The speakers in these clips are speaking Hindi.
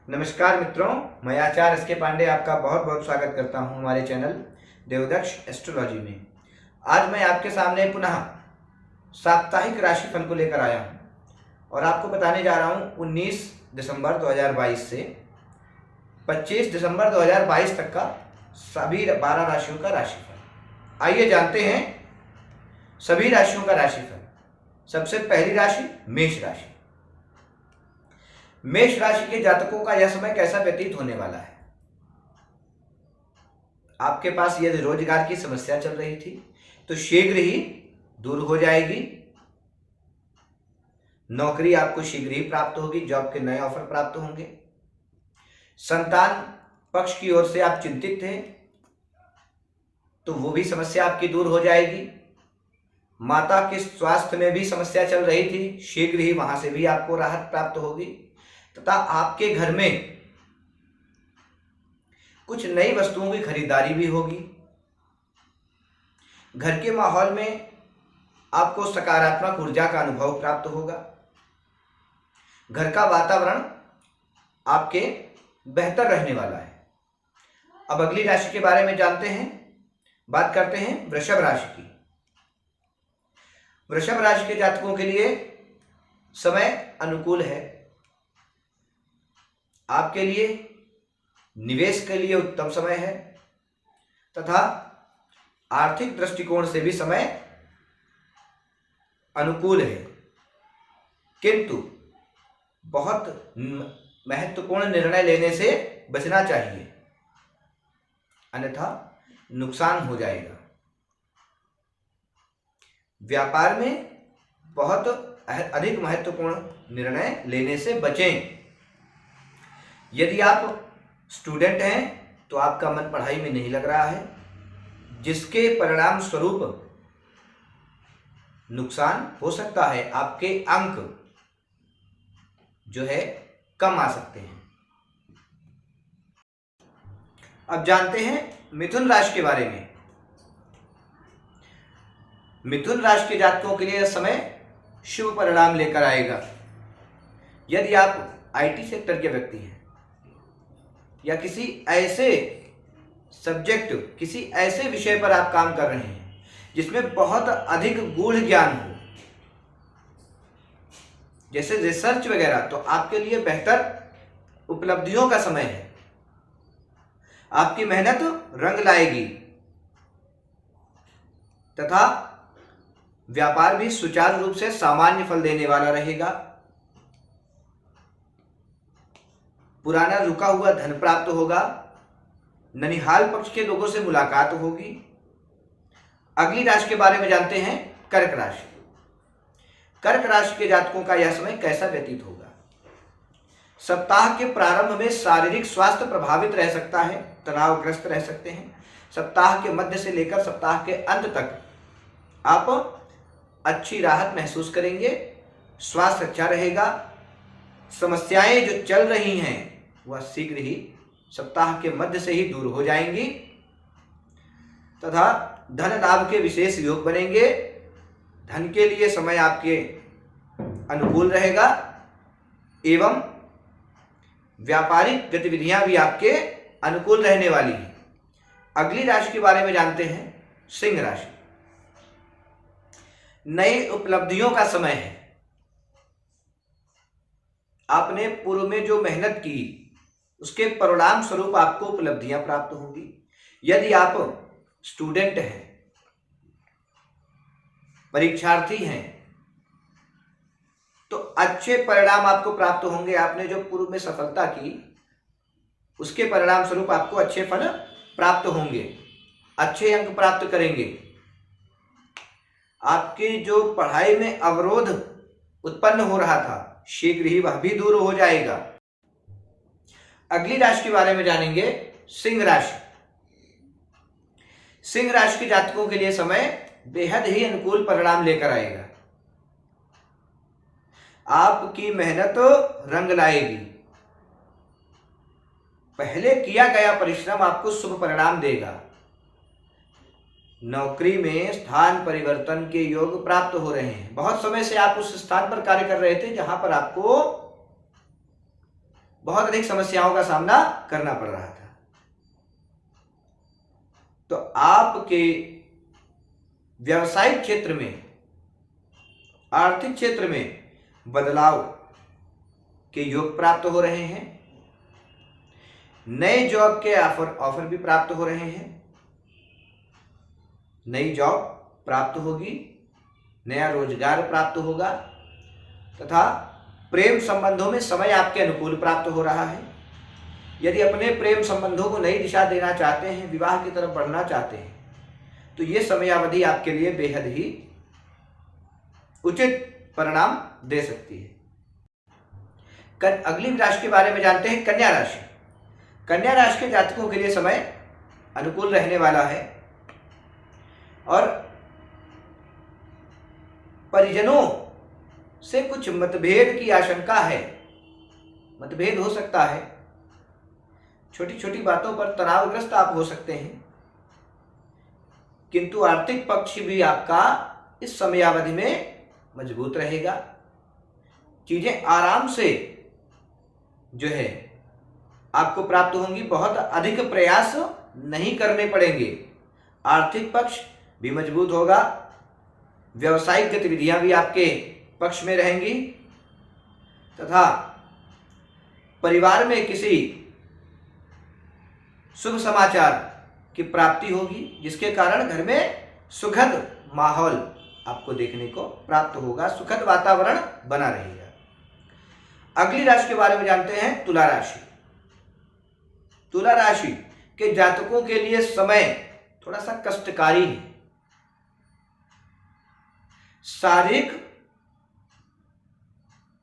नमस्कार मित्रों, मैं आचार्य एस के पांडे आपका बहुत बहुत स्वागत करता हूं हमारे चैनल देवदक्ष एस्ट्रोलॉजी में। आज मैं आपके सामने पुनः साप्ताहिक राशिफल को लेकर आया हूं और आपको बताने जा रहा हूं 19 दिसंबर 2022 से 25 दिसंबर 2022 तक का सभी 12 राशियों का राशिफल। आइए जानते हैं सभी राशियों का राशिफल। सबसे पहली राशि मेष राशि। मेष राशि के जातकों का यह समय कैसा व्यतीत होने वाला है। आपके पास यदि रोजगार की समस्या चल रही थी तो शीघ्र ही दूर हो जाएगी। नौकरी आपको शीघ्र ही प्राप्त होगी, जॉब के नए ऑफर प्राप्त होंगे। संतान पक्ष की ओर से आप चिंतित थे तो वो भी समस्या आपकी दूर हो जाएगी। माता के स्वास्थ्य में भी समस्या चल रही थी, शीघ्र ही वहां से भी आपको राहत प्राप्त होगी तथा आपके घर में कुछ नई वस्तुओं की खरीदारी भी होगी। घर के माहौल में आपको सकारात्मक ऊर्जा का अनुभव प्राप्त होगा। घर का वातावरण आपके बेहतर रहने वाला है। अब अगली राशि के बारे में जानते हैं। बात करते हैं वृषभ राशि की। वृषभ राशि के जातकों के लिए समय अनुकूल है। आपके लिए निवेश के लिए उत्तम समय है तथा आर्थिक दृष्टिकोण से भी समय अनुकूल है, किंतु बहुत महत्वपूर्ण निर्णय लेने से बचना चाहिए, अन्यथा नुकसान हो जाएगा। व्यापार में बहुत अधिक महत्वपूर्ण निर्णय लेने से बचें। यदि आप स्टूडेंट हैं तो आपका मन पढ़ाई में नहीं लग रहा है, जिसके परिणाम स्वरूप नुकसान हो सकता है। आपके अंक जो है कम आ सकते हैं। अब जानते हैं मिथुन राशि के बारे में। मिथुन राशि के जातकों के लिए यह समय शुभ परिणाम लेकर आएगा। यदि आप आईटी सेक्टर के व्यक्ति हैं या किसी ऐसे सब्जेक्ट, किसी ऐसे विषय पर आप काम कर रहे हैं जिसमें बहुत अधिक गूढ़ ज्ञान हो, जैसे रिसर्च वगैरह, तो आपके लिए बेहतर उपलब्धियों का समय है। आपकी मेहनत रंग लाएगी तथा व्यापार भी सुचारू रूप से सामान्य फल देने वाला रहेगा। पुराना रुका हुआ धन प्राप्त होगा। ननिहाल पक्ष के लोगों से मुलाकात होगी। अगली राशि के बारे में जानते हैं कर्क राशि। कर्क राशि के जातकों का यह समय कैसा व्यतीत होगा। सप्ताह के प्रारंभ में शारीरिक स्वास्थ्य प्रभावित रह सकता है, तनावग्रस्त रह सकते हैं। सप्ताह के मध्य से लेकर सप्ताह के अंत तक आप अच्छी राहत महसूस करेंगे। स्वास्थ्य अच्छा रहेगा। समस्याएं जो चल रही हैं वह शीघ्र ही सप्ताह के मध्य से ही दूर हो जाएंगी तथा धन लाभ के विशेष योग बनेंगे। धन के लिए समय आपके अनुकूल रहेगा एवं व्यापारिक गतिविधियां भी आपके अनुकूल रहने वाली हैं। अगली राशि के बारे में जानते हैं सिंह राशि। नई उपलब्धियों का समय है। आपने पूर्व में जो मेहनत की उसके परिणाम स्वरूप आपको उपलब्धियां प्राप्त होंगी। यदि आप स्टूडेंट हैं, परीक्षार्थी हैं, तो अच्छे परिणाम आपको प्राप्त होंगे। आपने जो पूर्व में सफलता की उसके परिणाम स्वरूप आपको अच्छे फल प्राप्त होंगे, अच्छे अंक प्राप्त करेंगे। आपकी जो पढ़ाई में अवरोध उत्पन्न हो रहा था शीघ्र ही वह भी दूर हो जाएगा। अगली राशि के बारे में जानेंगे सिंह राशि। सिंह राशि के जातकों के लिए समय बेहद ही अनुकूल परिणाम लेकर आएगा। आपकी मेहनत रंग लाएगी। पहले किया गया परिश्रम आपको शुभ परिणाम देगा। नौकरी में स्थान परिवर्तन के योग प्राप्त हो रहे हैं। बहुत समय से आप उस स्थान पर कार्य कर रहे थे जहां पर आपको बहुत अधिक समस्याओं का सामना करना पड़ रहा था। तो आपके व्यावसायिक क्षेत्र में, आर्थिक क्षेत्र में बदलाव के योग प्राप्त हो रहे हैं। नए जॉब के ऑफर भी प्राप्त हो रहे हैं। नई जॉब प्राप्त होगी, नया रोजगार प्राप्त होगा तथा प्रेम संबंधों में समय आपके अनुकूल प्राप्त हो रहा है। यदि अपने प्रेम संबंधों को नई दिशा देना चाहते हैं, विवाह की तरफ बढ़ना चाहते हैं, तो ये समयावधि आपके लिए बेहद ही उचित परिणाम दे सकती है। अगली राशि के बारे में जानते हैं, कन्या राशि। कन्या राशि के जातकों के लिए समय अनुकूल रहने वाला है और परिजनों से कुछ मतभेद की आशंका है। मतभेद हो सकता है, छोटी छोटी बातों पर तनावग्रस्त आप हो सकते हैं, किंतु आर्थिक पक्ष भी आपका इस समयावधि में मजबूत रहेगा। चीजें आराम से जो है आपको प्राप्त होंगी, बहुत अधिक प्रयास नहीं करने पड़ेंगे। आर्थिक पक्ष भी मजबूत होगा, व्यावसायिक गतिविधियां भी आपके पक्ष में रहेंगी तथा परिवार में किसी शुभ समाचार की प्राप्ति होगी, जिसके कारण घर में सुखद माहौल आपको देखने को प्राप्त होगा, सुखद वातावरण बना रहेगा। अगली राशि के बारे में जानते हैं, तुला राशि। तुला राशि के जातकों के लिए समय थोड़ा सा कष्टकारी है। शारीरिक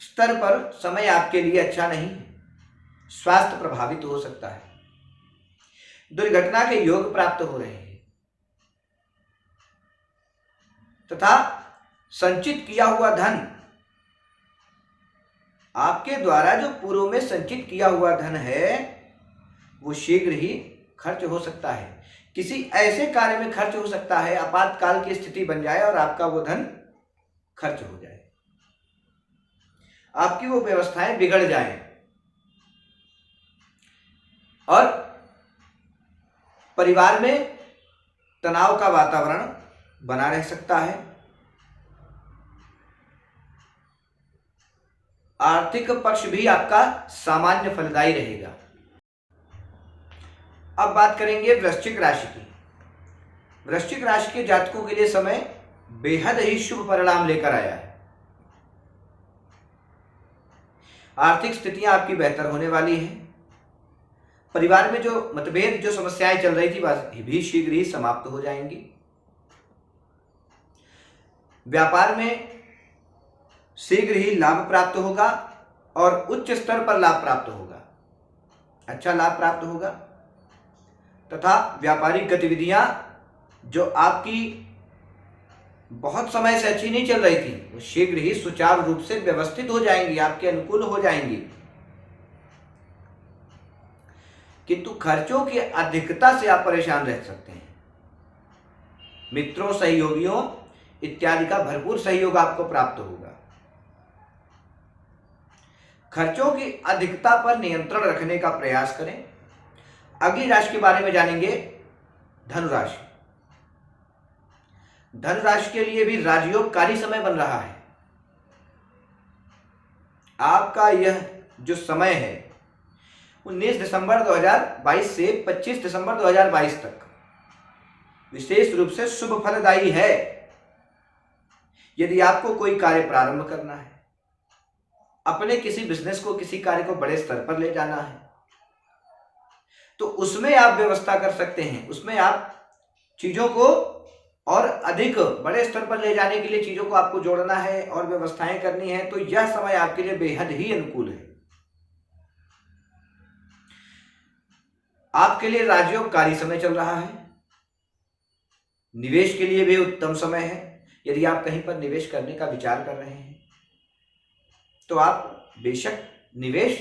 स्तर पर समय आपके लिए अच्छा नहीं है, स्वास्थ्य प्रभावित हो सकता है, दुर्घटना के योग प्राप्त हो रहे हैं तथा संचित किया हुआ धन, आपके द्वारा जो पूर्व में संचित किया हुआ धन है वो शीघ्र ही खर्च हो सकता है। किसी ऐसे कार्य में खर्च हो सकता है, आपातकाल की स्थिति बन जाए और आपका वो धन खर्च हो जाए, आपकी वो व्यवस्थाएं बिगड़ जाएं और परिवार में तनाव का वातावरण बना रह सकता है। आर्थिक पक्ष भी आपका सामान्य फलदायी रहेगा। अब बात करेंगे वृश्चिक राशि की। वृश्चिक राशि के जातकों के लिए समय बेहद ही शुभ परिणाम लेकर आया है। आर्थिक स्थितियां आपकी बेहतर होने वाली हैं। परिवार में जो मतभेद, जो समस्याएं चल रही थी, वह भी शीघ्र ही समाप्त हो जाएंगी। व्यापार में शीघ्र ही लाभ प्राप्त होगा और उच्च स्तर पर लाभ प्राप्त होगा, अच्छा लाभ प्राप्त होगा तथा व्यापारिक गतिविधियां जो आपकी बहुत समय से अच्छी नहीं चल रही थी, वो शीघ्र ही सुचारू रूप से व्यवस्थित हो जाएंगी, आपके अनुकूल हो जाएंगी। किंतु खर्चों की अधिकता से आप परेशान रह सकते हैं। मित्रों, सहयोगियों इत्यादि का भरपूर सहयोग आपको प्राप्त होगा। खर्चों की अधिकता पर नियंत्रण रखने का प्रयास करें। अगली राशि के बारे में जानेंगे, धनु राशि। धनु राशि के लिए भी राजयोगकारी समय बन रहा है। आपका यह जो समय है 19 दिसंबर 2022 से 25 दिसंबर 2022 तक विशेष रूप से शुभ फलदायी है। यदि आपको कोई कार्य प्रारंभ करना है, अपने किसी बिजनेस को, किसी कार्य को बड़े स्तर पर ले जाना है, तो उसमें आप व्यवस्था कर सकते हैं। उसमें आप चीजों को और अधिक बड़े स्तर पर ले जाने के लिए चीजों को आपको जोड़ना है और व्यवस्थाएं करनी है, तो यह समय आपके लिए बेहद ही अनुकूल है। आपके लिए राजयोगकारी समय चल रहा है। निवेश के लिए भी उत्तम समय है। यदि आप कहीं पर निवेश करने का विचार कर रहे हैं तो आप बेशक निवेश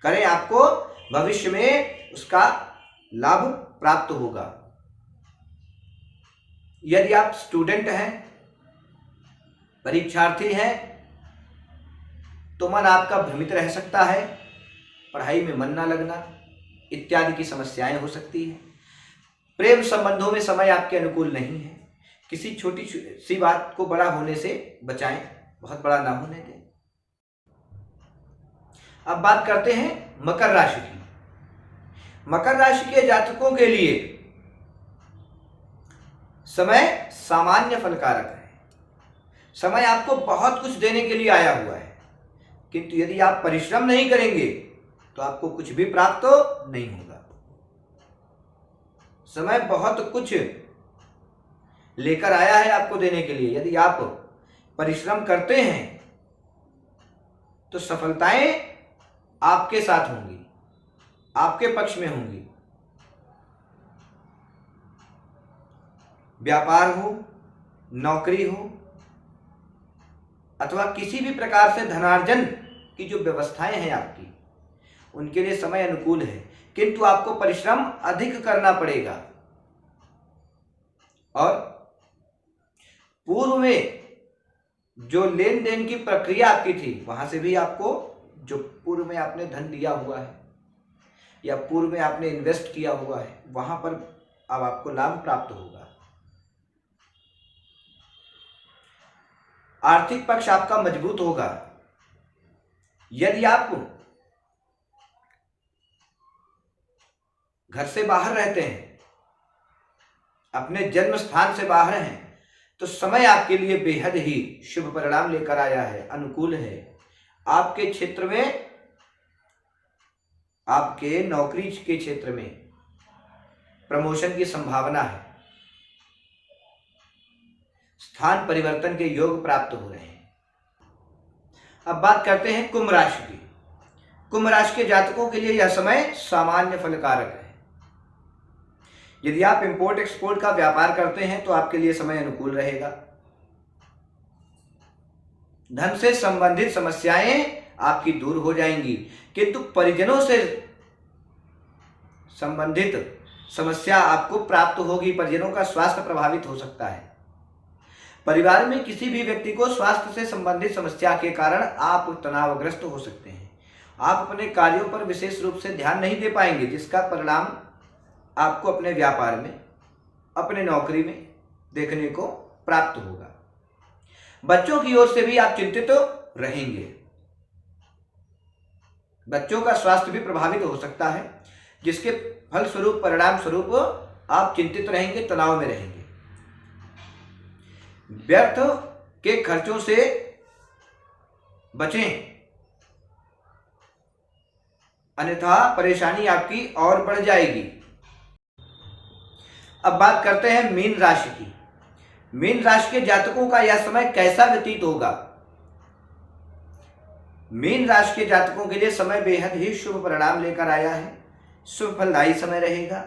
करें, आपको भविष्य में उसका लाभ प्राप्त होगा। यदि आप स्टूडेंट हैं, परीक्षार्थी हैं, तो मन आपका भ्रमित रह सकता है। पढ़ाई में मन ना लगना इत्यादि की समस्याएं हो सकती हैं। प्रेम संबंधों में समय आपके अनुकूल नहीं है। किसी छोटी सी बात को बड़ा होने से बचाएं, बहुत बड़ा ना होने दें। अब बात करते हैं मकर राशि की। मकर राशि के जातकों के लिए समय सामान्य फलकारक है। समय आपको बहुत कुछ देने के लिए आया हुआ है, किंतु यदि आप परिश्रम नहीं करेंगे तो आपको कुछ भी प्राप्त नहीं होगा। समय बहुत कुछ लेकर आया है आपको देने के लिए। यदि आप परिश्रम करते हैं तो सफलताएं आपके साथ होंगी, आपके पक्ष में होंगी। व्यापार हो, नौकरी हो अथवा किसी भी प्रकार से धनार्जन की जो व्यवस्थाएं हैं आपकी, उनके लिए समय अनुकूल है, किंतु आपको परिश्रम अधिक करना पड़ेगा। और पूर्व में जो लेन देन की प्रक्रिया आपकी थी, वहां से भी आपको, जो पूर्व में आपने धन दिया हुआ है या पूर्व में आपने इन्वेस्ट किया हुआ है, वहां पर अब आपको लाभ प्राप्त होगा। आर्थिक पक्ष आपका मजबूत होगा। यदि आप घर से बाहर रहते हैं, अपने जन्म स्थान से बाहर हैं, तो समय आपके लिए बेहद ही शुभ परिणाम लेकर आया है, अनुकूल है। आपके क्षेत्र में, आपके नौकरी के क्षेत्र में प्रमोशन की संभावना है। स्थान परिवर्तन के योग प्राप्त हो रहे हैं। अब बात करते हैं कुंभ राशि की। कुंभ राशि के जातकों के लिए यह समय सामान्य फलकारक है। यदि आप इंपोर्ट एक्सपोर्ट का व्यापार करते हैं तो आपके लिए समय अनुकूल रहेगा। धन से संबंधित समस्याएं आपकी दूर हो जाएंगी, किंतु परिजनों से संबंधित समस्या आपको प्राप्त होगी। परिजनों का स्वास्थ्य प्रभावित हो सकता है। परिवार में किसी भी व्यक्ति को स्वास्थ्य से संबंधित समस्या के कारण आप तनावग्रस्त हो सकते हैं। आप अपने कार्यों पर विशेष रूप से ध्यान नहीं दे पाएंगे, जिसका परिणाम आपको अपने व्यापार में, अपने नौकरी में देखने को प्राप्त होगा। बच्चों की ओर से भी आप चिंतित रहेंगे। बच्चों का स्वास्थ्य भी प्रभावित हो सकता है, जिसके फलस्वरूप, परिणाम स्वरूप आप चिंतित रहेंगे, तनाव में रहेंगे। व्यर्थ के खर्चों से बचें, अन्यथा परेशानी आपकी और बढ़ जाएगी। अब बात करते हैं मीन राशि की। मीन राशि के जातकों का यह समय कैसा व्यतीत होगा? मीन राशि के जातकों के लिए समय बेहद ही शुभ परिणाम लेकर आया है। शुभ फलदायी समय रहेगा।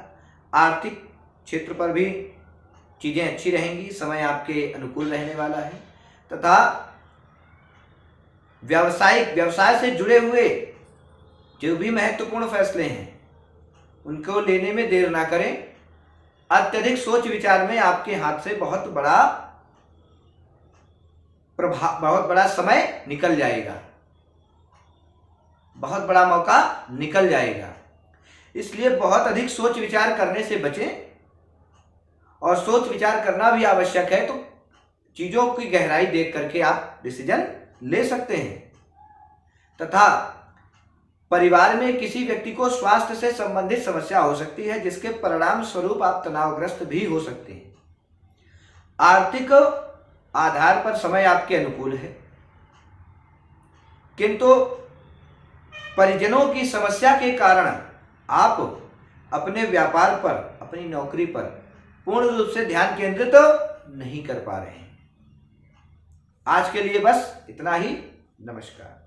आर्थिक क्षेत्र पर भी चीजें अच्छी रहेंगी। समय आपके अनुकूल रहने वाला है तथा व्यवसाय से जुड़े हुए जो भी महत्वपूर्ण फैसले हैं, उनको लेने में देर ना करें। अत्यधिक सोच विचार में आपके हाथ से बहुत बड़ा समय निकल जाएगा, बहुत बड़ा मौका निकल जाएगा। इसलिए बहुत अधिक सोच विचार करने से बचें। और सोच विचार करना भी आवश्यक है, तो चीजों की गहराई देख करके आप डिसीजन ले सकते हैं। तथा परिवार में किसी व्यक्ति को स्वास्थ्य से संबंधित समस्या हो सकती है, जिसके परिणाम स्वरूप आप तनावग्रस्त भी हो सकते हैं। आर्थिक आधार पर समय आपके अनुकूल है, किंतु परिजनों की समस्या के कारण आप अपने व्यापार पर, अपनी नौकरी पर पूर्ण रूप से ध्यान केंद्रित नहीं कर पा रहे हैं। आज के लिए बस इतना ही। नमस्कार।